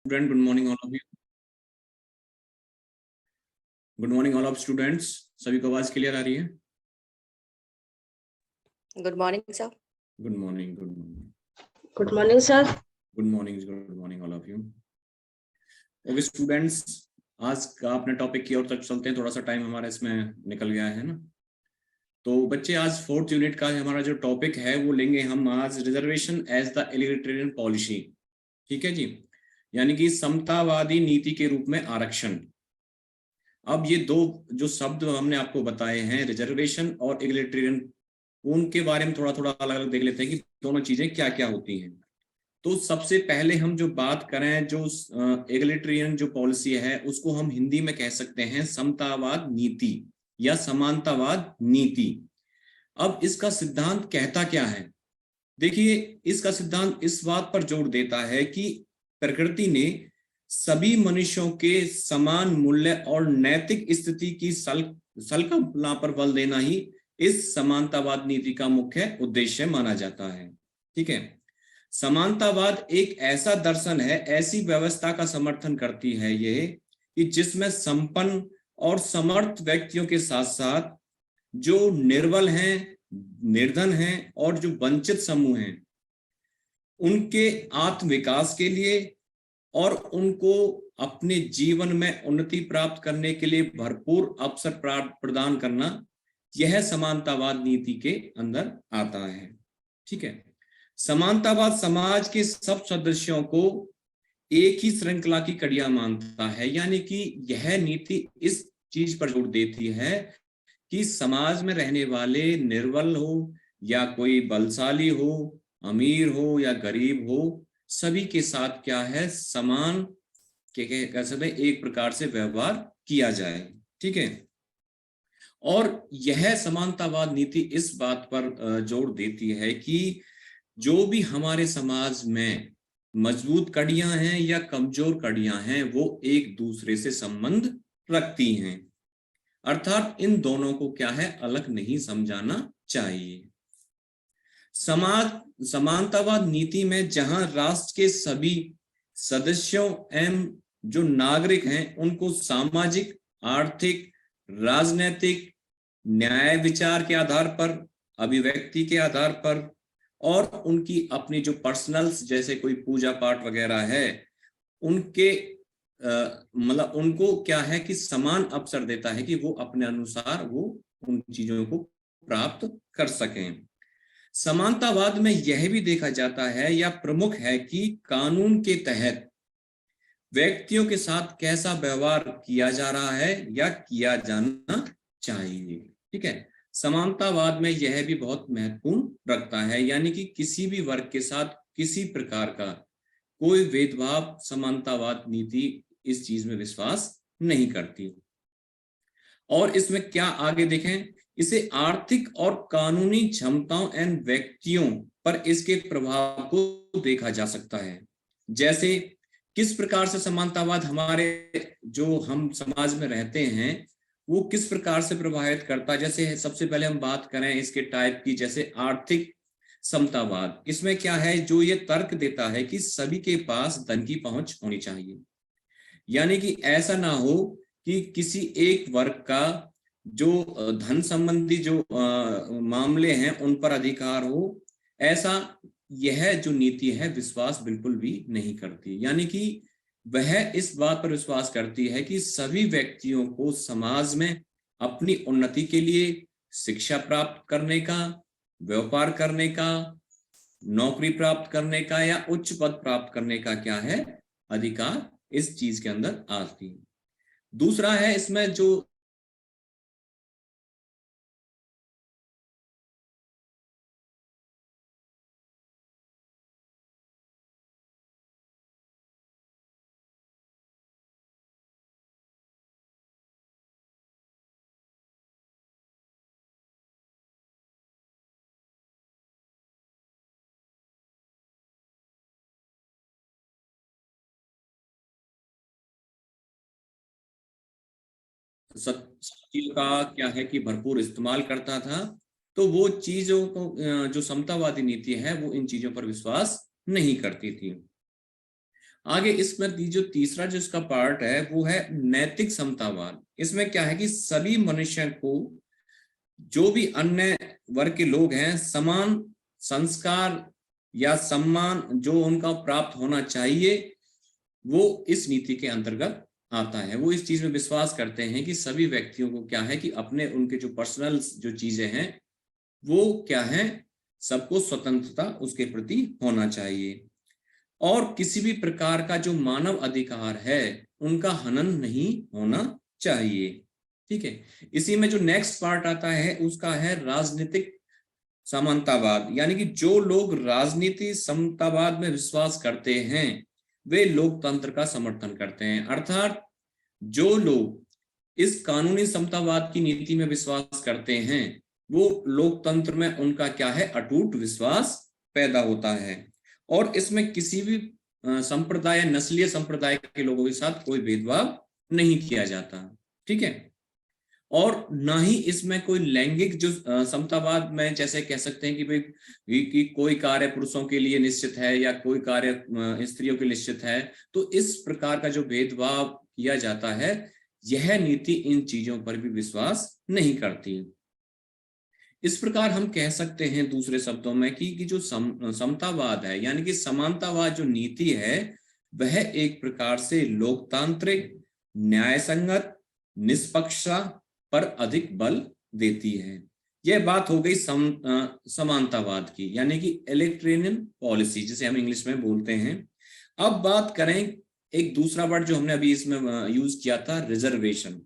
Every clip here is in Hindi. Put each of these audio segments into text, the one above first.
Student, good morning all of you. Good morning all of students. सभी को आवाज क्लियर आ रही है? Good morning, sir. Good morning. Good morning. Good morning, sir. Good morning. Good morning all of you. Okay, students, आज का अपने टॉपिक की ओर तक चलते हैं. थोड़ा सा टाइम हमारा इसमें निकल गया है ना. तो बच्चे, आज 4th यूनिट का हमारा जो टॉपिक है वो लेंगे हम आज रिजर्वेशन एज द एलिगेटरियन पॉलिसी. ठीक है जी, यानी कि समतावादी नीति के रूप में आरक्षण. अब ये दो जो शब्द हमने आपको बताए हैं, रिजर्वेशन और एलिगेटरियन, उनके बारे में थोड़ा थोड़ा अलग अलग देख लेते हैं कि दोनों चीजें क्या क्या होती हैं. तो सबसे पहले हम जो बात करें, जो एलिगेटरियन जो पॉलिसी है उसको हम हिंदी में कह सकते हैं समतावाद नीति या समानतावाद नीति. अब इसका सिद्धांत कहता क्या है? देखिए, इसका सिद्धांत इस बात पर जोर देता है कि प्रकृति ने सभी मनुष्यों के समान मूल्य और नैतिक स्थिति की संकल्पना पर बल देना ही इस समानतावाद नीति का मुख्य उद्देश्य माना जाता है. ठीक है, समानतावाद एक ऐसा दर्शन है, ऐसी व्यवस्था का समर्थन करती है ये कि जिसमें संपन्न और समर्थ व्यक्तियों के साथ साथ जो निर्बल हैं, निर्धन हैं और जो वंचित समूह हैं, उनके आत्म विकास के लिए और उनको अपने जीवन में उन्नति प्राप्त करने के लिए भरपूर अवसर प्रदान करना, यह समानतावाद नीति के अंदर आता है. ठीक है, समानतावाद समाज के सब सदस्यों को एक ही श्रृंखला की कड़ियां मानता है. यानी कि यह नीति इस चीज पर जोर देती है कि समाज में रहने वाले निर्बल हो या कोई बलशाली हो, अमीर हो या गरीब हो, सभी के साथ क्या है, समान कह सकते हैं एक प्रकार से व्यवहार किया जाए. ठीक है, और यह समानतावाद नीति इस बात पर जोर देती है कि जो भी हमारे समाज में मजबूत कड़ियां हैं या कमजोर कड़ियां हैं, वो एक दूसरे से संबंध रखती हैं. अर्थात इन दोनों को क्या है, अलग नहीं समझाना चाहिए. समानतावाद नीति में जहां राष्ट्र के सभी सदस्यों एवं जो नागरिक हैं उनको सामाजिक, आर्थिक, राजनीतिक, न्याय विचार के आधार पर, अभिव्यक्ति के आधार पर और उनकी अपनी जो पर्सनल्स जैसे कोई पूजा पाठ वगैरह है, उनके मतलब उनको क्या है कि समान अवसर देता है कि वो अपने अनुसार वो उन चीजों को प्राप्त कर सकें. समानतावाद में यह भी देखा जाता है या प्रमुख है कि कानून के तहत व्यक्तियों के साथ कैसा व्यवहार किया जा रहा है या किया जाना चाहिए. ठीक है, समानतावाद में यह भी बहुत महत्वपूर्ण रखता है, यानी कि किसी भी वर्ग के साथ किसी प्रकार का कोई भेदभाव समानतावाद नीति इस चीज में विश्वास नहीं करती. और इसमें क्या आगे देखें, इसे आर्थिक और कानूनी क्षमताओं एवं व्यक्तियों पर इसके प्रभाव को देखा जा सकता है. जैसे किस प्रकार से समानतावाद हमारे जो हम समाज में रहते हैं वो किस प्रकार से प्रभावित करता है. जैसे सबसे पहले हम बात करें इसके टाइप की, जैसे आर्थिक समतावाद. इसमें क्या है, जो ये तर्क देता है कि सभी के पास धन की पहुंच होनी चाहिए. यानी कि ऐसा ना हो कि किसी एक वर्ग का जो धन संबंधी जो मामले हैं उन पर अधिकार हो, ऐसा यह जो नीति है विश्वास बिल्कुल भी नहीं करती. यानी कि वह इस बात पर विश्वास करती है कि सभी व्यक्तियों को समाज में अपनी उन्नति के लिए शिक्षा प्राप्त करने का, व्यापार करने का, नौकरी प्राप्त करने का या उच्च पद प्राप्त करने का क्या है, अधिकार इस चीज के अंदर आती है. दूसरा है इसमें जो शक्तियों का क्या है कि भरपूर इस्तेमाल करता था, तो वो चीजों को जो समतावादी नीति है वो इन चीजों पर विश्वास नहीं करती थी. आगे इसमें जो तीसरा जो इसका पार्ट है वो है नैतिक समतावाद। इसमें क्या है कि सभी मनुष्य को, जो भी अन्य वर्ग के लोग हैं, समान संस्कार या सम्मान जो उनका प्राप्त होना चाहिए, वो इस नीति के अंतर्गत आता है। वो इस चीज में विश्वास करते हैं कि सभी व्यक्तियों को क्या है कि अपने उनके जो पर्सनल जो चीजें हैं वो क्या है, सबको स्वतंत्रता उसके प्रति होना चाहिए, और किसी भी प्रकार का जो मानव अधिकार है उनका हनन नहीं होना चाहिए। ठीक है। इसी में जो नेक्स्ट पार्ट आता है उसका है राजनीतिक समानतावाद, यानी कि जो लोग राजनीति समतावाद में विश्वास करते हैं वे लोकतंत्र का समर्थन करते हैं। अर्थात जो लोग इस कानूनी समतावाद की नीति में विश्वास करते हैं वो लोकतंत्र में उनका क्या है, अटूट विश्वास पैदा होता है, और इसमें किसी भी संप्रदाय, नस्लीय संप्रदाय के लोगों के साथ कोई भेदभाव नहीं किया जाता। ठीक है। और ना ही इसमें कोई लैंगिक जो समतावाद में जैसे कह सकते हैं कि भाई कि कोई कार्य पुरुषों के लिए निश्चित है या कोई कार्य स्त्रियों के लिए निश्चित है, तो इस प्रकार का जो भेदभाव किया जाता है, यह नीति इन चीजों पर भी विश्वास नहीं करती। इस प्रकार हम कह सकते हैं दूसरे शब्दों में कि जो समतावाद है यानी कि समानतावाद जो नीति है वह एक प्रकार से लोकतांत्रिक, न्यायसंगत, निष्पक्षता पर अधिक बल देती है। यह बात हो गई समानतावाद की, यानी कि इलेक्ट्रेनियन पॉलिसी जिसे हम इंग्लिश में बोलते हैं। अब बात करें एक दूसरा वर्ड जो हमने अभी इसमें यूज किया था, रिजर्वेशन।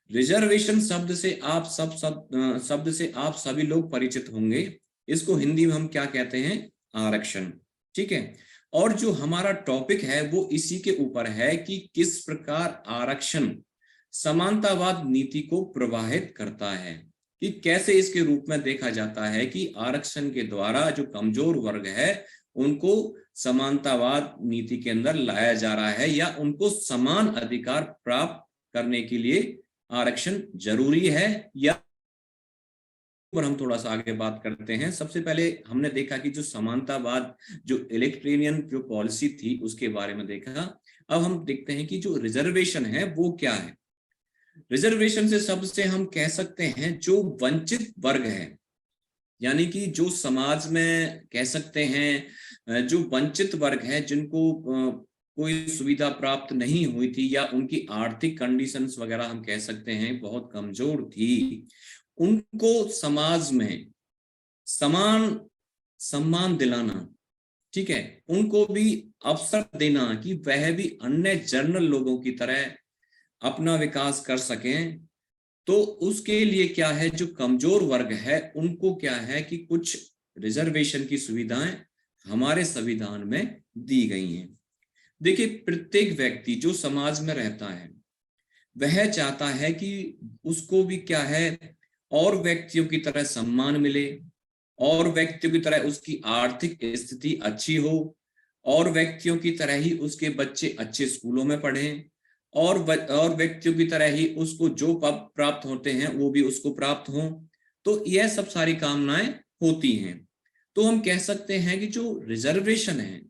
रिजर्वेशन शब्द से आप सभी लोग परिचित होंगे। इसको हिंदी में हम क्या कहते हैं, आरक्षण। ठीक है। और जो हमारा टॉपिक है वो इसी के ऊपर है कि किस प्रकार आरक्षण समानतावाद नीति को प्रभावित करता है, कि कैसे इसके रूप में देखा जाता है कि आरक्षण के द्वारा जो कमजोर वर्ग है उनको समानतावाद नीति के अंदर लाया जा रहा है, या उनको समान अधिकार प्राप्त करने के लिए आरक्षण जरूरी है, या पर हम थोड़ा सा आगे बात करते हैं। सबसे पहले हमने देखा कि जो समानतावाद, जो इलेक्ट्रेनियन जो पॉलिसी थी उसके बारे में देखा। अब हम देखते हैं कि जो रिजर्वेशन है वो क्या है। रिजर्वेशन से सबसे हम कह सकते हैं जो वंचित वर्ग है, यानी कि जो समाज में कह सकते हैं जो वंचित वर्ग है, जिनको कोई सुविधा प्राप्त नहीं हुई थी या उनकी आर्थिक कंडीशंस वगैरह हम कह सकते हैं बहुत कमजोर थी, उनको समाज में समान सम्मान दिलाना, ठीक है, उनको भी अवसर देना कि वह भी अन्य जनरल लोगों की तरह अपना विकास कर सकें। तो उसके लिए क्या है, जो कमजोर वर्ग है उनको क्या है कि कुछ रिजर्वेशन की सुविधाएं हमारे संविधान में दी गई हैं। देखिए, प्रत्येक व्यक्ति जो समाज में रहता है वह चाहता है कि उसको भी क्या है, और व्यक्तियों की तरह सम्मान मिले, और व्यक्तियों की तरह उसकी आर्थिक स्थिति अच्छी हो, और व्यक्तियों की तरह ही उसके बच्चे अच्छे स्कूलों में पढ़ें, और व्यक्तियों की तरह ही उसको जो प्राप्त होते हैं वो भी उसको प्राप्त हों। तो यह सब सारी कामनाएं होती हैं। तो हम कह सकते हैं कि जो रिजर्वेशन है,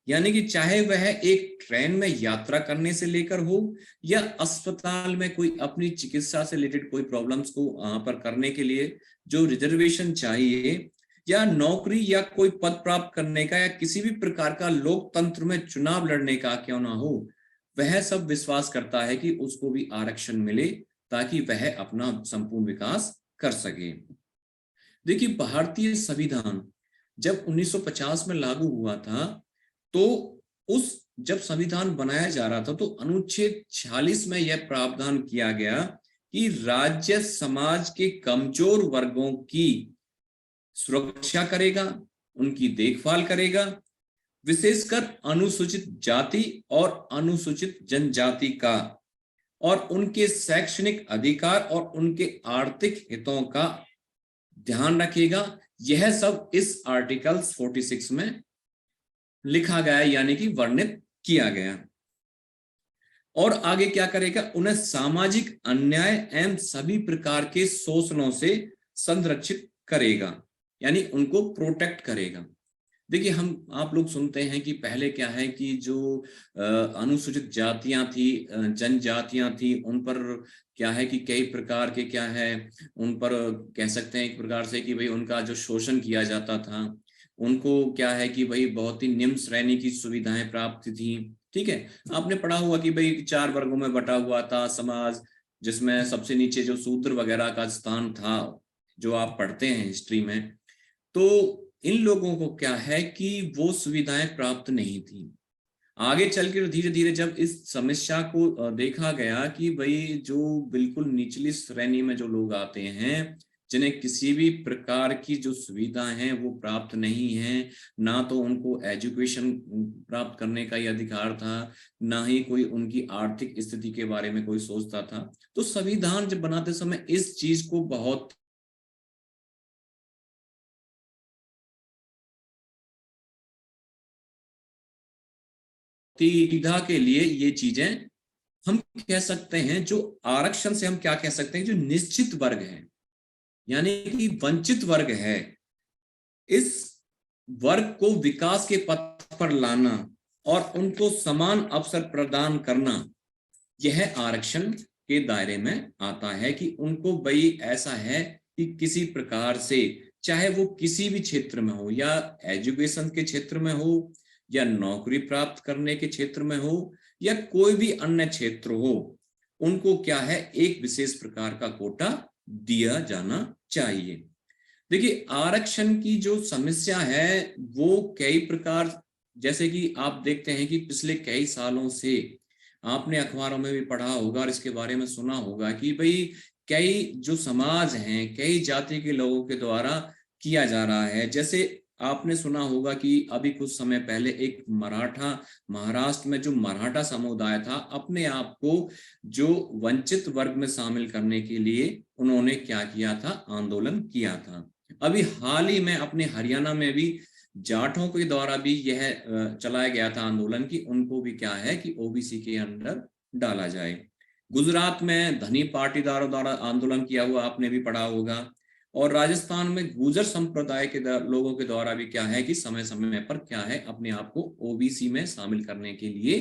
यानी कि चाहे वह एक ट्रेन में यात्रा करने से लेकर हो, या अस्पताल में कोई अपनी चिकित्सा से रिलेटेड कोई प्रॉब्लम्स को वहां पर करने के लिए जो रिजर्वेशन चाहिए, या नौकरी या कोई पद प्राप्त करने का, या किसी भी प्रकार का लोकतंत्र में चुनाव लड़ने का क्यों ना हो, वह सब विश्वास करता है कि उसको भी आरक्षण मिले ताकि वह अपना संपूर्ण विकास कर सके। देखिए, भारतीय संविधान जब 1950 में लागू हुआ था, तो जब संविधान बनाया जा रहा था तो अनुच्छेद 46 में यह प्रावधान किया गया कि राज्य समाज के कमजोर वर्गों की सुरक्षा करेगा, उनकी देखभाल करेगा, विशेषकर अनुसूचित जाति और अनुसूचित जनजाति का, और उनके शैक्षणिक अधिकार और उनके आर्थिक हितों का ध्यान रखेगा। यह सब इस आर्टिकल 46 में लिखा गया, यानी कि वर्णित किया गया। और आगे क्या करेगा, उन्हें सामाजिक अन्याय एवं सभी प्रकार के शोषणों से संरक्षित करेगा, यानी उनको प्रोटेक्ट करेगा। देखिए, हम आप लोग सुनते हैं कि पहले क्या है कि जो अनुसूचित जातियां थी, जनजातियां थी, उन पर क्या है कि कई प्रकार के क्या है, उन पर कह सकते हैं एक प्रकार से कि भाई उनका जो शोषण किया जाता था, उनको क्या है कि भाई बहुत ही निम्न श्रेणी की सुविधाएं प्राप्त थी। ठीक है, आपने पढ़ा हुआ कि भाई 4 वर्गों में बटा हुआ था समाज, जिसमें सबसे नीचे जो शूद्र वगैरह का स्थान था, जो आप पढ़ते हैं हिस्ट्री में। तो इन लोगों को क्या है कि वो सुविधाएं प्राप्त नहीं थी। आगे चल के धीरे धीरे जब इस समस्या को देखा गया कि भाई जो बिल्कुल निचली श्रेणी में जो लोग आते हैं, जिन्हें किसी भी प्रकार की जो सुविधा है वो प्राप्त नहीं है, ना तो उनको एजुकेशन प्राप्त करने का ही अधिकार था, ना ही कोई उनकी आर्थिक स्थिति के बारे में कोई सोचता था। तो संविधान जब बनाते समय इस चीज को बहुत सुविधा के लिए ये चीजें हम कह सकते हैं, जो आरक्षण से हम क्या कह सकते हैं, जो निश्चित वर्ग है यानी कि वंचित वर्ग है, इस वर्ग को विकास के पथ पर लाना और उनको समान अवसर प्रदान करना, यह आरक्षण के दायरे में आता है। कि उनको भाई ऐसा है कि किसी प्रकार से, चाहे वो किसी भी क्षेत्र में हो, या एजुकेशन के क्षेत्र में हो, या नौकरी प्राप्त करने के क्षेत्र में हो, या कोई भी अन्य क्षेत्र हो, उनको क्या है एक विशेष प्रकार का कोटा दिया जाना चाहिए। देखिए, आरक्षण की जो समस्या है वो कई प्रकार, जैसे कि आप देखते हैं कि पिछले कई सालों से आपने अखबारों में भी पढ़ा होगा और इसके बारे में सुना होगा कि भाई कई जो समाज हैं, कई जाति के लोगों के द्वारा किया जा रहा है। जैसे आपने सुना होगा कि अभी कुछ समय पहले एक मराठा, महाराष्ट्र में जो मराठा समुदाय था, अपने आप को जो वंचित वर्ग में शामिल करने के लिए उन्होंने क्या किया था, आंदोलन किया था। अभी हाल ही में अपने हरियाणा में भी जाटों के द्वारा भी यह चलाया गया था आंदोलन कि उनको भी क्या है कि ओबीसी के अंदर डाला जाए। गुजरात में धनी पाटीदारों द्वारा आंदोलन किया हुआ आपने भी पढ़ा होगा। और राजस्थान में गुर्जर संप्रदाय के लोगों के द्वारा भी क्या है कि समय समय पर क्या है अपने आप को ओबीसी में शामिल करने के लिए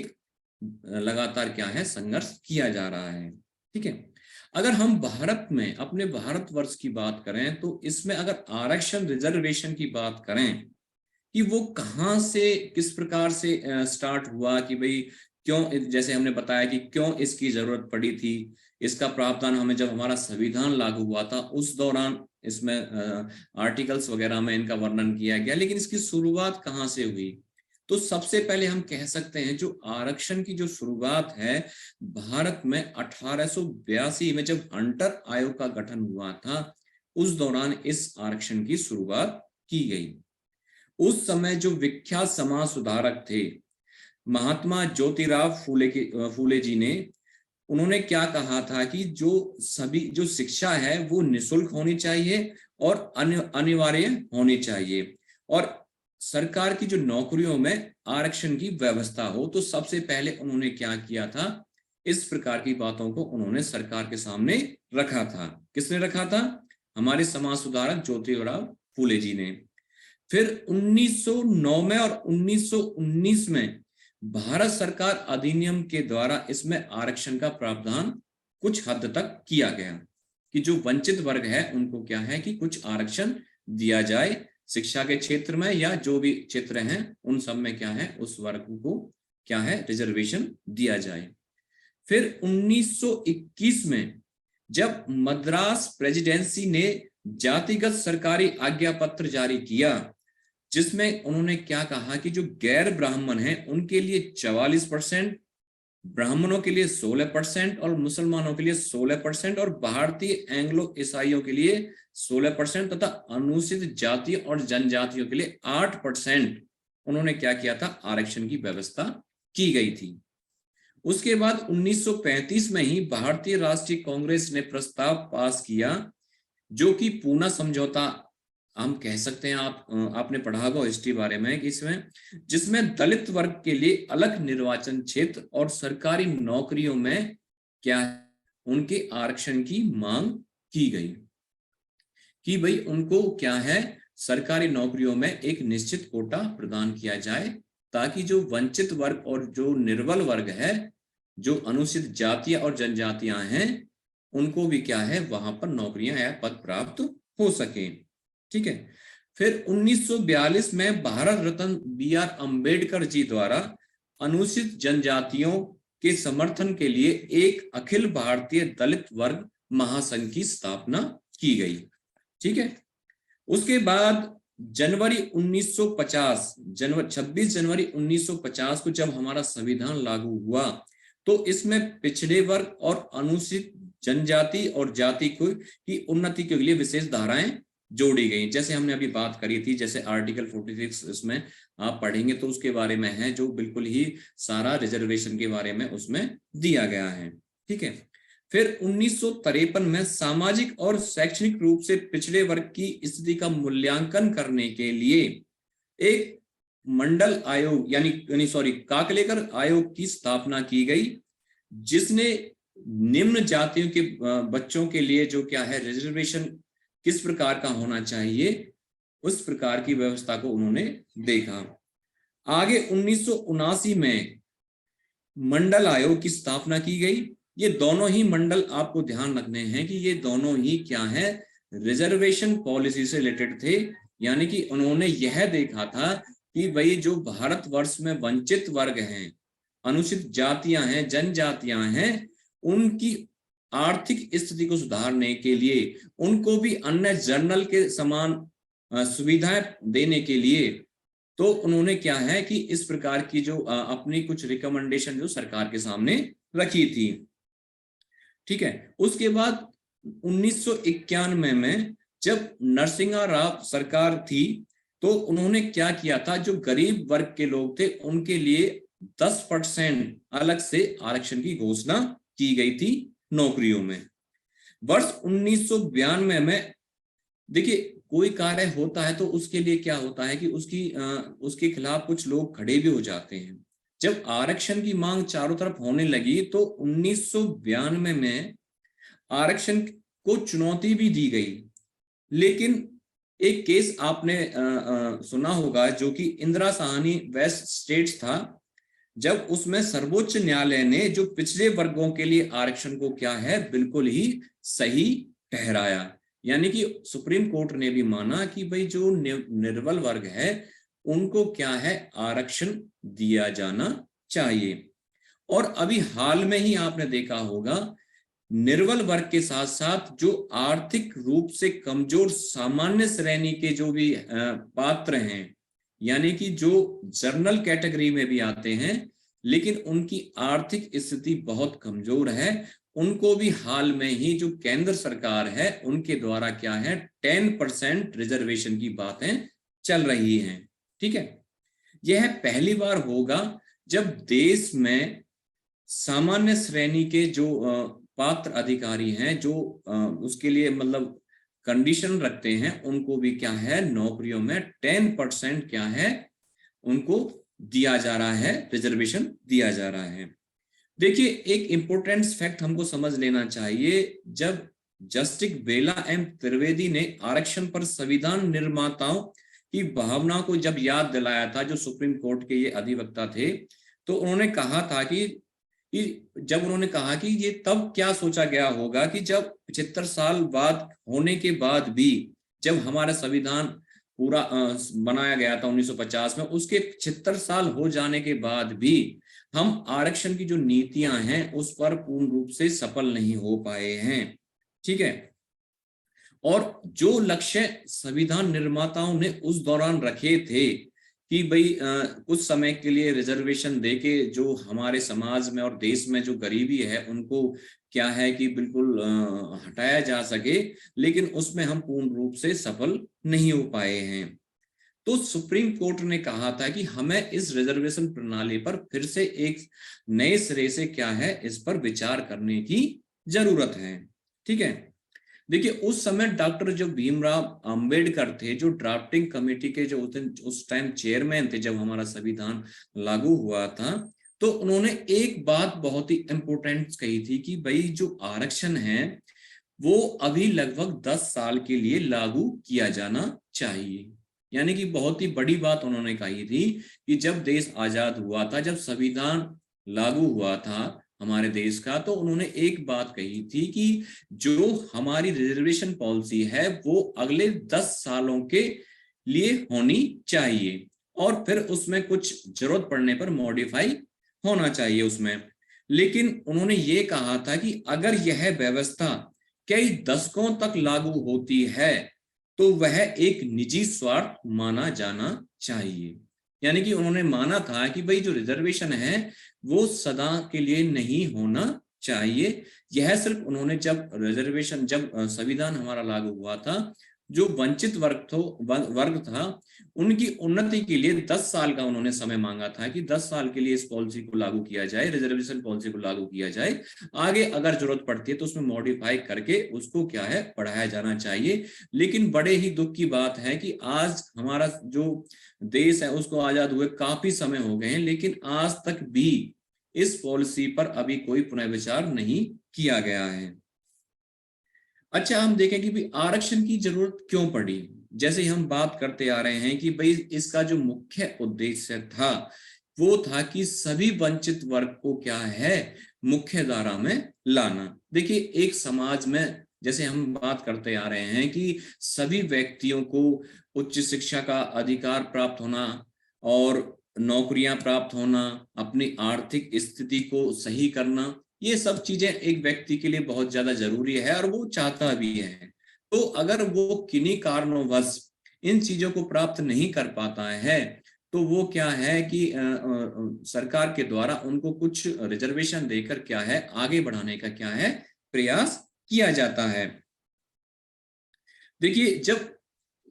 लगातार क्या है संघर्ष किया जा रहा है। ठीक है, अगर हम भारत में अपने भारतवर्ष की बात करें तो इसमें अगर आरक्षण रिजर्वेशन की बात करें कि वो कहां से किस प्रकार से स्टार्ट हुआ, कि भाई क्यों, जैसे हमने बताया कि क्यों इसकी जरूरत पड़ी थी, इसका प्रावधान हमें जब हमारा संविधान लागू हुआ था उस दौरान इसमें आर्टिकल्स वगैरह में इनका वर्णन किया गया, लेकिन इसकी शुरुआत कहां से हुई। तो सबसे पहले हम कह सकते हैं जो आरक्षण की जो शुरुआत है भारत में 1882 में जब हंटर आयोग का गठन हुआ था, उस दौरान इस आरक्षण की शुरुआत की गई। उस समय जो विख्यात समाज सुधारक थे महात्मा ज्योतिराव फूले जी ने, उन्होंने क्या कहा था कि जो सभी जो शिक्षा है वो निशुल्क होनी चाहिए और अनिवार्य होनी चाहिए, और सरकार की जो नौकरियों में आरक्षण की व्यवस्था हो। तो सबसे पहले उन्होंने क्या किया था, इस प्रकार की बातों को उन्होंने सरकार के सामने रखा था। किसने रखा था, हमारे समाज सुधारक ज्योतिराव फूले जी ने। फिर 1909 में और 1919 में भारत सरकार अधिनियम के द्वारा इसमें आरक्षण का प्रावधान कुछ हद तक किया गया कि जो वंचित वर्ग है उनको क्या है कि कुछ आरक्षण दिया जाए, शिक्षा के क्षेत्र में या जो भी क्षेत्र हैं उन सब में क्या है उस वर्ग को क्या है रिजर्वेशन दिया जाए। फिर 1921 में जब मद्रास प्रेसिडेंसी ने जातिगत सरकारी आज्ञा पत्र जारी किया, जिसमें उन्होंने क्या कहा कि जो गैर ब्राह्मण हैं उनके लिए 44%, ब्राह्मणों के लिए 16% और मुसलमानों के लिए 16% और भारतीय एंग्लो ईसाइयों के लिए 16% तथा अनुसूचित जाति और जनजातियों के लिए 8% उन्होंने क्या किया था, आरक्षण की व्यवस्था की गई थी। उसके बाद 1935 में ही भारतीय राष्ट्रीय कांग्रेस ने प्रस्ताव पास किया, जो कि पूना समझौता हम कह सकते हैं। आपने पढ़ा होगा हिस्ट्री बारे में कि इसमें जिसमें दलित वर्ग के लिए अलग निर्वाचन क्षेत्र और सरकारी नौकरियों में क्या उनके आरक्षण की मांग की गई कि भाई उनको क्या है सरकारी नौकरियों में एक निश्चित कोटा प्रदान किया जाए, ताकि जो वंचित वर्ग और जो निर्बल वर्ग है, जो अनुसूचित जातियां और जनजातियां हैं, उनको भी क्या है वहां पर नौकरियां या पद प्राप्त हो सके। ठीक है। फिर 1942 में भारत रत्न BR अम्बेडकर जी द्वारा अनुसूचित जनजातियों के समर्थन के लिए एक अखिल भारतीय दलित वर्ग महासंघ की स्थापना की गई। ठीक है। उसके बाद जनवरी 1950, 26 जनवरी 1950 को जब हमारा संविधान लागू हुआ, तो इसमें पिछड़े वर्ग और अनुसूचित जनजाति और जाति की उन्नति के लिए विशेष धाराएं जोड़ी गई। जैसे हमने अभी बात करी थी, जैसे आर्टिकल 46 इसमें आप पढ़ेंगे तो उसके बारे में है, जो बिल्कुल ही सारा रिजर्वेशन के बारे में उसमें दिया गया है। ठीक है। फिर 1953 में सामाजिक और शैक्षणिक रूप से पिछड़े वर्ग की स्थिति का मूल्यांकन करने के लिए एक मंडल आयोग यानी काकलेकर आयोग की स्थापना की गई, जिसने निम्न जातियों के बच्चों के लिए जो क्या है रिजर्वेशन किस प्रकार का होना चाहिए, उस प्रकार की व्यवस्था को उन्होंने देखा। आगे 1979 में मंडल आयोग की स्थापना की गई। ये दोनों ही मंडल आपको ध्यान रखने हैं कि ये दोनों ही क्या है, रिजर्वेशन पॉलिसी से रिलेटेड थे। यानी कि उन्होंने यह देखा था कि भाई जो भारतवर्ष में वंचित वर्ग हैं, अनुसूचित जातियां हैं, जनजातियां हैं, उनकी आर्थिक स्थिति को सुधारने के लिए, उनको भी अन्य जर्नल के समान सुविधाएं देने के लिए, तो उन्होंने क्या है कि इस प्रकार की जो अपनी कुछ रिकमेंडेशन जो सरकार के सामने रखी थी। ठीक है। उसके बाद 1991 में जब नरसिंहा राव सरकार थी, तो उन्होंने क्या किया था, जो गरीब वर्ग के लोग थे उनके लिए 10% अलग से आरक्षण की घोषणा की गई थी नौकरियों में। वर्ष 1992 में देखिए कोई कार्य होता है तो उसके लिए क्या होता है कि उसके खिलाफ कुछ लोग खड़े भी हो जाते हैं। जब आरक्षण की मांग चारों तरफ होने लगी तो 1992 में आरक्षण को चुनौती भी दी गई। लेकिन एक केस आपने सुना होगा जो कि इंदिरा साहनी वेस्ट स्टेट्स था, जब उसमें सर्वोच्च न्यायालय ने जो पिछड़े वर्गों के लिए आरक्षण को क्या है बिल्कुल ही सही ठहराया। यानी कि सुप्रीम कोर्ट ने भी माना कि भाई जो निर्बल वर्ग है उनको क्या है आरक्षण दिया जाना चाहिए। और अभी हाल में ही आपने देखा होगा, निर्बल वर्ग के साथ साथ जो आर्थिक रूप से कमजोर सामान्य श्रेणी के जो भी पात्र हैं, यानी कि जो जर्नल कैटेगरी में भी आते हैं लेकिन उनकी आर्थिक स्थिति बहुत कमजोर है, उनको भी हाल में ही जो केंद्र सरकार है उनके द्वारा क्या है 10% रिजर्वेशन की बातें चल रही हैं। ठीक है। यह पहली बार होगा जब देश में सामान्य श्रेणी के जो पात्र अधिकारी हैं, जो उसके लिए मतलब कंडीशन रखते हैं, उनको भी क्या है नौकरियों में 10% क्या है उनको दिया जा रहा है, रिजर्वेशन दिया जा रहा है। देखिए एक इंपॉर्टेंट फैक्ट हमको समझ लेना चाहिए, जब जस्टिस बेला एम त्रिवेदी ने आरक्षण पर संविधान निर्माताओं की भावना को जब याद दिलाया था, जो सुप्रीम कोर्ट के ये अधिवक्ता थे, तो उन्होंने कहा था कि जब उन्होंने कहा कि ये तब क्या सोचा गया होगा कि जब 75 साल बाद होने के बाद भी, जब हमारा संविधान पूरा बनाया गया था 1950 में, उसके 76 साल हो जाने के बाद भी हम आरक्षण की जो नीतियां हैं उस पर पूर्ण रूप से सफल नहीं हो पाए हैं। ठीक है। और जो लक्ष्य संविधान निर्माताओं ने उस दौरान रखे थे कि भाई कुछ समय के लिए रिजर्वेशन देके जो हमारे समाज में और देश में जो गरीबी है उनको क्या है कि बिल्कुल हटाया जा सके, लेकिन उसमें हम पूर्ण रूप से सफल नहीं हो पाए हैं। तो सुप्रीम कोर्ट ने कहा था कि हमें इस रिजर्वेशन प्रणाली पर फिर से एक नए सिरे से क्या है इस पर विचार करने की जरूरत है। ठीक है। देखिए उस समय डॉक्टर जो भीमराव अंबेडकर थे, जो ड्राफ्टिंग कमेटी के जो उस टाइम चेयरमैन थे जब हमारा संविधान लागू हुआ था, तो उन्होंने एक बात बहुत ही इंपॉर्टेंट कही थी कि भाई जो आरक्षण है वो अभी लगभग 10 साल के लिए लागू किया जाना चाहिए। यानी कि बहुत ही बड़ी बात उन्होंने कही थी कि जब देश आजाद हुआ था, जब संविधान लागू हुआ था हमारे देश का, तो उन्होंने एक बात कही थी कि जो हमारी रिजर्वेशन पॉलिसी है वो अगले 10 सालों के लिए होनी चाहिए और फिर उसमें कुछ जरूरत पड़ने पर मॉडिफाई होना चाहिए उसमें। लेकिन उन्होंने ये कहा था कि अगर यह व्यवस्था कई दशकों तक लागू होती है तो वह एक निजी स्वार्थ माना जाना चाहिए। यानी कि उन्होंने माना था कि भाई जो रिजर्वेशन है वो सदा के लिए नहीं होना चाहिए। यह सिर्फ उन्होंने जब रिजर्वेशन, जब संविधान हमारा लागू हुआ था, जो वंचित वर्ग था उनकी उन्नति के लिए 10 साल का उन्होंने समय मांगा था कि 10 साल के लिए इस पॉलिसी को लागू किया जाए, रिजर्वेशन पॉलिसी को लागू किया जाए। आगे अगर जरूरत पड़ती है तो उसमें मॉडिफाई करके उसको क्या है बढ़ाया जाना चाहिए। लेकिन बड़े ही दुख की बात है कि आज हमारा जो देश है उसको आजाद हुए काफी समय हो गए हैं, लेकिन आज तक भी इस पॉलिसी पर अभी कोई पुनर्विचार नहीं किया गया है। अच्छा, हम देखें कि भाई आरक्षण की जरूरत क्यों पड़ी। जैसे हम बात करते आ रहे हैं कि भाई इसका जो मुख्य उद्देश्य था वो था कि सभी वंचित वर्ग को क्या है मुख्य धारा में लाना। देखिए, एक समाज में जैसे हम बात करते आ रहे हैं कि सभी व्यक्तियों को उच्च शिक्षा का अधिकार प्राप्त होना और नौकरियां प्राप्त होना, अपनी आर्थिक स्थिति को सही करना, ये सब चीजें एक व्यक्ति के लिए बहुत ज्यादा जरूरी है और वो चाहता भी है। तो अगर वो किन्हीं कारणोंवश इन चीजों को प्राप्त नहीं कर पाता है तो वो क्या है कि सरकार के द्वारा उनको कुछ रिजर्वेशन देकर क्या है आगे बढ़ाने का क्या है प्रयास किया जाता है। देखिए, जब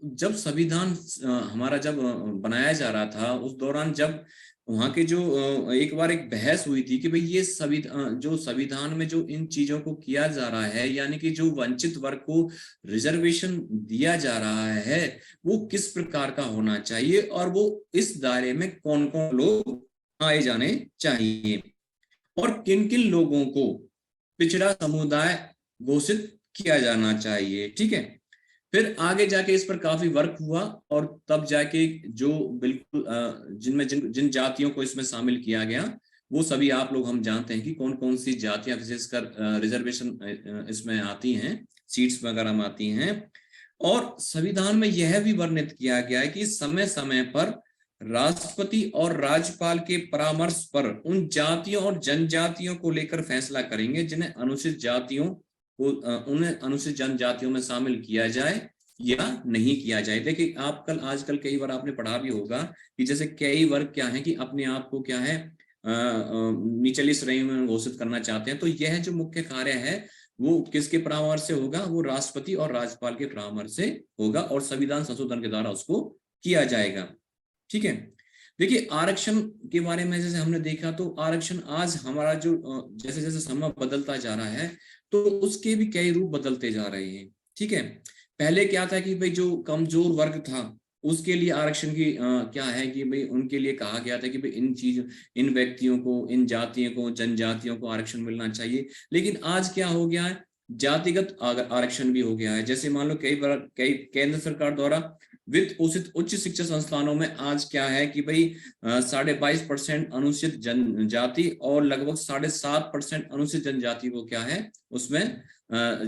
जब संविधान हमारा जब बनाया जा रहा था उस दौरान जब वहां के जो एक बार एक बहस हुई थी कि भाई ये जो संविधान में जो इन चीजों को किया जा रहा है, यानी कि जो वंचित वर्ग को रिजर्वेशन दिया जा रहा है वो किस प्रकार का होना चाहिए और वो इस दायरे में कौन कौन लोग आए जाने चाहिए और किन किन लोगों को पिछड़ा समुदाय घोषित किया जाना चाहिए। ठीक है, फिर आगे जाके इस पर काफी वर्क हुआ और तब जाके जो बिल्कुल जिनमें जिन जातियों को इसमें शामिल किया गया वो सभी आप लोग हम जानते हैं कि कौन कौन सी जातियां विशेषकर रिजर्वेशन इसमें आती हैं, सीट्स वगैरह में आती हैं। और संविधान में यह भी वर्णित किया गया है कि समय समय पर राष्ट्रपति और राज्यपाल के परामर्श पर उन जातियों और जनजातियों को लेकर फैसला करेंगे जिन्हें अनुसूचित जातियों को उन्हें अनुसूचित जनजातियों में शामिल किया जाए या नहीं किया जाए। देखिए, आप आजकल कई बार आपने पढ़ा भी होगा कि जैसे कई वर्ग क्या है कि अपने आप को क्या है निचली श्रेणी में घोषित करना चाहते हैं। तो यह जो मुख्य कार्य है वो किसके परामर्श से होगा, वो राष्ट्रपति और राज्यपाल के परामर्श से होगा और संविधान संशोधन के द्वारा उसको किया जाएगा। ठीक है, देखिए आरक्षण के बारे में जैसे हमने देखा तो आरक्षण आज हमारा जो जैसे जैसे समय बदलता जा रहा है तो उसके भी कई रूप बदलते जा रहे हैं। ठीक है, पहले क्या था कि भाई जो कमजोर वर्ग था उसके लिए आरक्षण की क्या है कि भाई उनके लिए कहा गया था कि भाई इन व्यक्तियों को, इन जातियों को, जनजातियों को आरक्षण मिलना चाहिए। लेकिन आज क्या हो गया है, जातिगत आरक्षण भी हो गया है। जैसे मान लो कई केंद्र सरकार द्वारा वित्त पोषित उच्च शिक्षा संस्थानों में आज क्या है कि भाई 22.5% अनुसूचित जनजाति और लगभग 7.5% अनुसूचित जनजाति को क्या है उसमें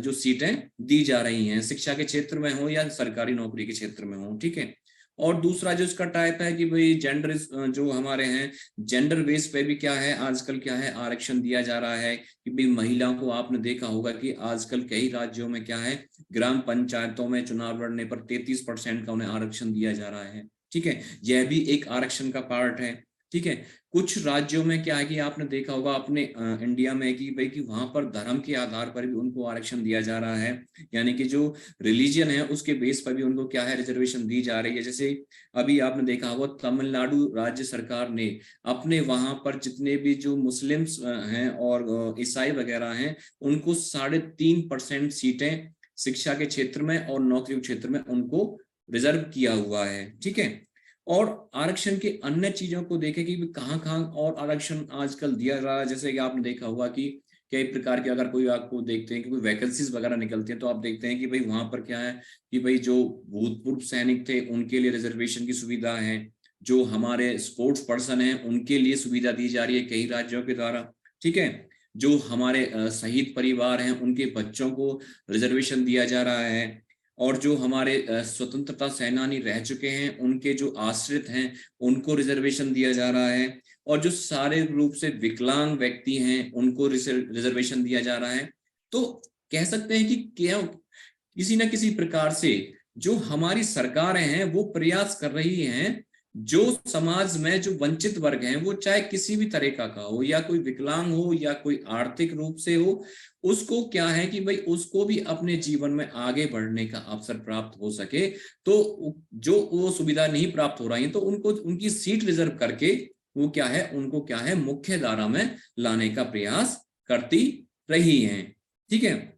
जो सीटें दी जा रही हैं, शिक्षा के क्षेत्र में हो या सरकारी नौकरी के क्षेत्र में हो। ठीक है, और दूसरा जो इसका टाइप है कि भाई जेंडर, जो हमारे हैं जेंडर बेस पे भी क्या है आजकल क्या है आरक्षण दिया जा रहा है कि भाई महिलाओं को, आपने देखा होगा कि आजकल कई राज्यों में क्या है ग्राम पंचायतों में चुनाव लड़ने पर 33% का उन्हें आरक्षण दिया जा रहा है। ठीक है, यह भी एक आरक्षण का पार्ट है। ठीक है, कुछ राज्यों में क्या है कि आपने देखा होगा अपने इंडिया में कि भाई कि वहां पर धर्म के आधार पर भी उनको आरक्षण दिया जा रहा है, यानी कि जो रिलीजन है उसके बेस पर भी उनको क्या है रिजर्वेशन दी जा रही है। जैसे अभी आपने देखा होगा तमिलनाडु राज्य सरकार ने अपने वहां पर जितने भी जो मुस्लिम्स हैं और ईसाई वगैरह हैं उनको 3.5% सीटें शिक्षा के क्षेत्र में और नौकरी के क्षेत्र में उनको रिजर्व किया हुआ है। ठीक है, और आरक्षण के अन्य चीजों को देखें कि कहां कहां और आरक्षण आजकल दिया जा रहा है। जैसे कि आपने देखा होगा कि कई प्रकार के, अगर कोई आपको देखते हैं कि कोई वैकेंसीज वगैरह निकलती हैं तो आप देखते हैं कि भाई वहां पर क्या है कि भाई जो भूतपूर्व सैनिक थे उनके लिए रिजर्वेशन की सुविधा है, जो हमारे स्पोर्ट्स पर्सन हैं उनके लिए सुविधा दी जा रही है कई राज्यों के द्वारा, ठीक है। जो हमारे शहीद परिवार हैं उनके बच्चों को रिजर्वेशन दिया जा रहा है, और जो हमारे स्वतंत्रता सेनानी रह चुके हैं उनके जो आश्रित हैं उनको रिजर्वेशन दिया जा रहा है, और जो सारे रूप से विकलांग व्यक्ति हैं उनको रिजर्वेशन दिया जा रहा है। तो कह सकते हैं कि क्या किसी ना किसी प्रकार से जो हमारी सरकारें हैं वो प्रयास कर रही हैं, जो समाज में जो वंचित वर्ग हैं, वो चाहे किसी भी तरीका का हो, या कोई विकलांग हो या कोई आर्थिक रूप से हो, उसको क्या है कि भाई उसको भी अपने जीवन में आगे बढ़ने का अवसर प्राप्त हो सके। तो जो वो सुविधा नहीं प्राप्त हो रही है तो उनको उनकी सीट रिजर्व करके वो क्या है, उनको क्या है, मुख्य धारा में लाने का प्रयास करती रही हैं, ठीक है।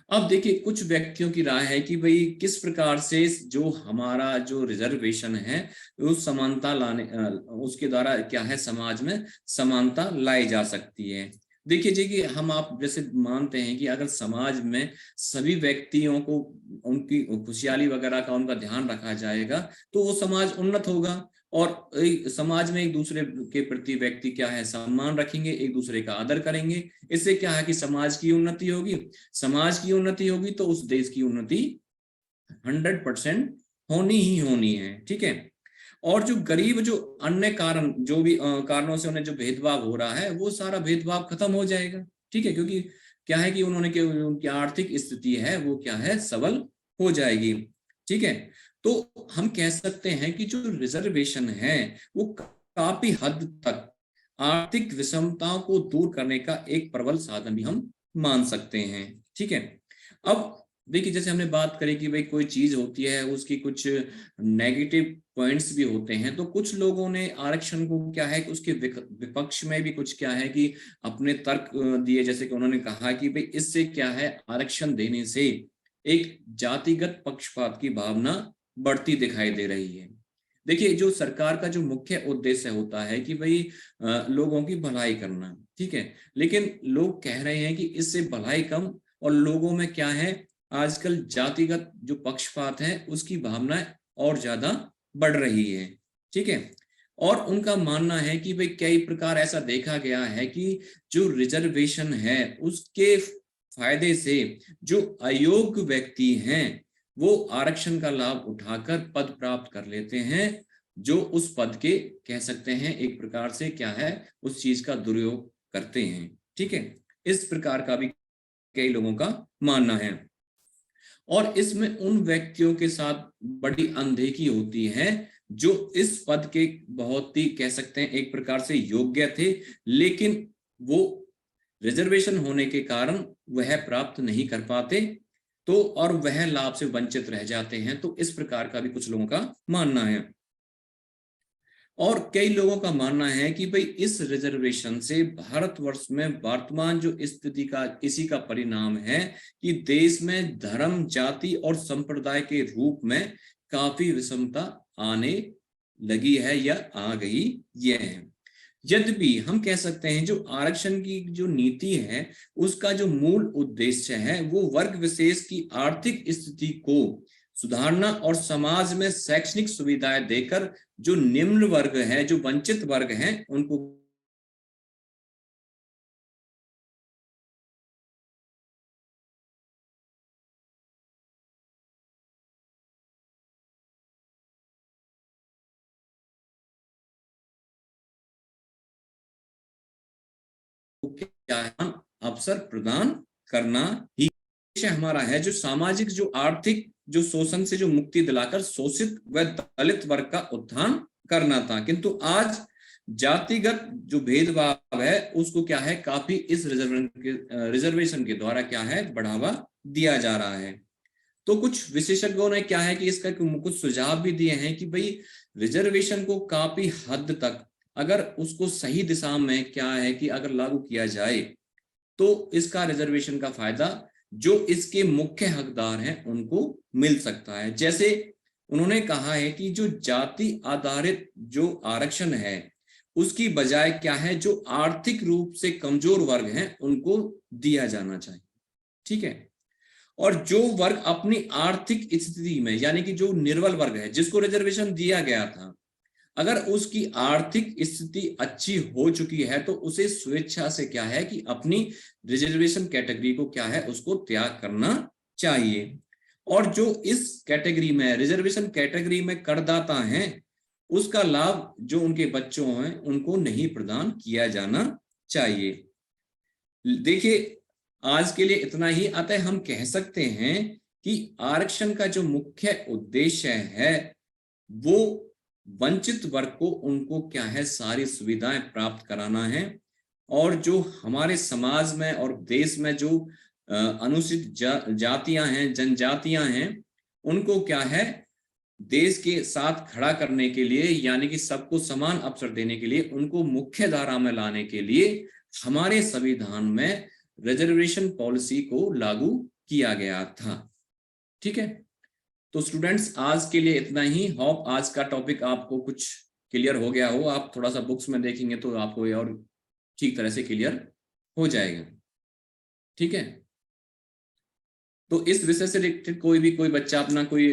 अब देखिए कुछ व्यक्तियों की राय है कि भाई किस प्रकार से जो हमारा जो रिजर्वेशन है उस समानता लाने उसके द्वारा क्या है समाज में समानता लाई जा सकती है। देखिए जी कि हम आप जैसे मानते हैं कि अगर समाज में सभी व्यक्तियों को उनकी खुशहाली वगैरह का उनका ध्यान रखा जाएगा तो वो समाज उन्नत होगा, और समाज में एक दूसरे के प्रति व्यक्ति क्या है सम्मान रखेंगे, एक दूसरे का आदर करेंगे। इससे क्या है कि समाज की उन्नति होगी, समाज की उन्नति होगी तो उस देश की उन्नति 100% होनी ही होनी है, ठीक है। और जो गरीब जो अन्य कारण जो भी कारणों से उन्हें जो भेदभाव हो रहा है वो सारा भेदभाव खत्म हो जाएगा, ठीक है, क्योंकि क्या है कि उन्होंने उनकी आर्थिक स्थिति है वो क्या है सबल हो जाएगी, ठीक है। तो हम कह सकते हैं कि जो रिजर्वेशन है वो काफी हद तक आर्थिक विषमताओं को दूर करने का एक प्रबल साधन भी हम मान सकते हैं, ठीक है। अब देखिए जैसे हमने बात करी कि भाई कोई चीज होती है उसकी कुछ नेगेटिव पॉइंट्स भी होते हैं, तो कुछ लोगों ने आरक्षण को क्या है कि उसके विपक्ष में भी कुछ क्या है कि अपने तर्क दिए, जैसे कि उन्होंने कहा कि भाई इससे क्या है आरक्षण देने से एक जातिगत पक्षपात की भावना बढ़ती दिखाई दे रही है। देखिए जो सरकार का जो मुख्य उद्देश्य होता है कि भाई लोगों की भलाई करना, ठीक है, लेकिन लोग कह रहे हैं कि इससे भलाई कम और लोगों में क्या है आजकल जातिगत जो पक्षपात है उसकी भावना और ज्यादा बढ़ रही है, ठीक है। और उनका मानना है कि भाई कई प्रकार ऐसा देखा गया है कि जो रिजर्वेशन है उसके फायदे से जो अयोग्य व्यक्ति हैं वो आरक्षण का लाभ उठाकर पद प्राप्त कर लेते हैं, जो उस पद के कह सकते हैं एक प्रकार से क्या है उस चीज का दुरुपयोग करते हैं, ठीक है। इस प्रकार का भी कई लोगों का मानना है, और इसमें उन व्यक्तियों के साथ बड़ी अनदेखी होती है जो इस पद के बहुत ही कह सकते हैं एक प्रकार से योग्य थे, लेकिन वो रिजर्वेशन होने के कारण वह प्राप्त नहीं कर पाते, तो और वह लाभ से वंचित रह जाते हैं। तो इस प्रकार का भी कुछ लोगों का मानना है, और कई लोगों का मानना है कि भाई इस रिजर्वेशन से भारतवर्ष में वर्तमान जो स्थिति का इसी का परिणाम है कि देश में धर्म जाति और संप्रदाय के रूप में काफी विषमता आने लगी है या आ गई ये है। यद्यपि हम कह सकते हैं जो आरक्षण की जो नीति है उसका जो मूल उद्देश्य है वो वर्ग विशेष की आर्थिक स्थिति को सुधारना और समाज में शैक्षणिक सुविधाएं देकर जो निम्न वर्ग है जो वंचित वर्ग हैं उनको क्या है अवसर प्रदान करना ही हमारा है, जो सामाजिक जो आर्थिक जो शोषण से जो मुक्ति दिलाकर शोषित व दलित वर्ग का उत्थान करना था। किंतु आज जातिगत जो भेदभाव है उसको क्या है काफी इस रिजर्वेशन के द्वारा क्या है बढ़ावा दिया जा रहा है। तो कुछ विशेषज्ञों ने क्या है कि इसका कुछ सुझाव भी दिए हैं कि भाई रिजर्वेशन को काफी हद तक अगर उसको सही दिशा में क्या है कि अगर लागू किया जाए तो इसका रिजर्वेशन का फायदा जो इसके मुख्य हकदार हैं उनको मिल सकता है। जैसे उन्होंने कहा है कि जो जाति आधारित जो आरक्षण है उसकी बजाय क्या है, जो आर्थिक रूप से कमजोर वर्ग हैं उनको दिया जाना चाहिए। ठीक है। और जो वर्ग अपनी आर्थिक स्थिति में, यानी कि जो निर्बल वर्ग है जिसको रिजर्वेशन दिया गया था, अगर उसकी आर्थिक स्थिति अच्छी हो चुकी है तो उसे स्वेच्छा से क्या है कि अपनी रिजर्वेशन कैटेगरी को क्या है, उसको त्याग करना चाहिए। और जो इस कैटेगरी में, रिजर्वेशन कैटेगरी में करदाता हैं, उसका लाभ जो उनके बच्चों हैं उनको नहीं प्रदान किया जाना चाहिए। देखिए, आज के लिए इतना ही। अतः हम कह सकते हैं कि आरक्षण का जो मुख्य उद्देश्य है वो वंचित वर्ग को, उनको क्या है, सारी सुविधाएं प्राप्त कराना है। और जो हमारे समाज में और देश में जो अनुसूचित जातियां हैं, जनजातियां हैं, उनको क्या है, देश के साथ खड़ा करने के लिए, यानी कि सबको समान अवसर देने के लिए, उनको मुख्य धारा में लाने के लिए हमारे संविधान में रिजर्वेशन पॉलिसी को लागू किया गया था। ठीक है। तो स्टूडेंट्स, आज के लिए इतना ही। होप आज का टॉपिक आपको कुछ क्लियर हो गया हो। आप थोड़ा सा बुक्स में देखेंगे तो आपको ये और ठीक तरह से क्लियर हो जाएगा। ठीक है। तो इस विषय से रिलेटेड कोई बच्चा अपना कोई